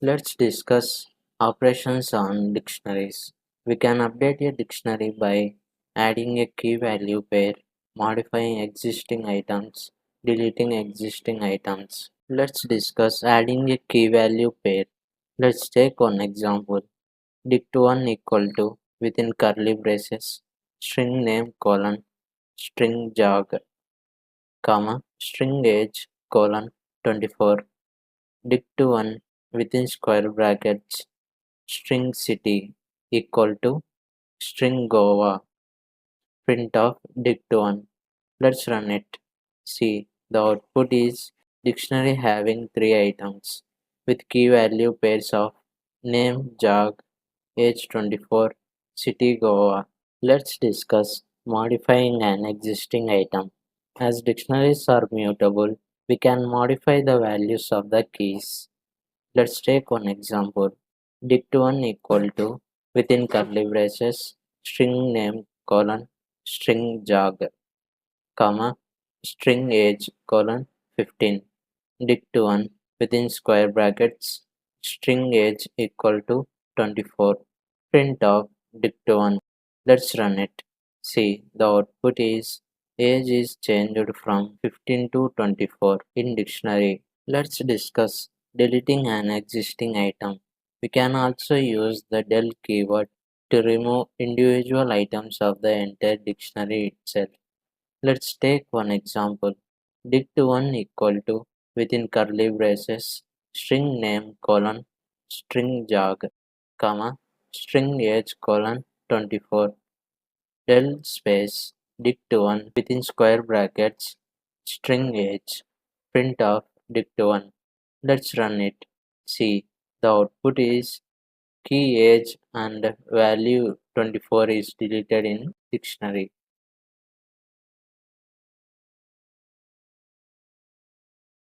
Let's discuss operations on dictionaries. We can update a dictionary by adding a key value pair, modifying existing items, deleting existing items. Let's discuss adding a key value pair. Let's take one example. Dict1 equal to within curly braces string name colon string jog comma string age colon 24 dict1 within square brackets string city equal to string Goa. Print of dict1. Let's run it. See, the output is dictionary having three items with key value pairs of name jog, age 24, city Goa. Let's discuss modifying an existing item. As dictionaries are mutable, we can modify the values of the keys. Let's take one example. Dict1 equal to within curly braces string name colon string jog comma string age colon 15 dict1 within square brackets string age equal to 24 print of dict1. Let's run it. See, the output is age is changed from 15 to 24 in dictionary. Let's discuss deleting an existing item. We can also use the del keyword to remove individual items of the entire dictionary itself. Let's take one example. Dict1 equal to within curly braces string name colon string jog comma string age colon 24 del space dict1 within square brackets string age print of dict1. Let's run it. See, the output is key age and value 24 is deleted in dictionary.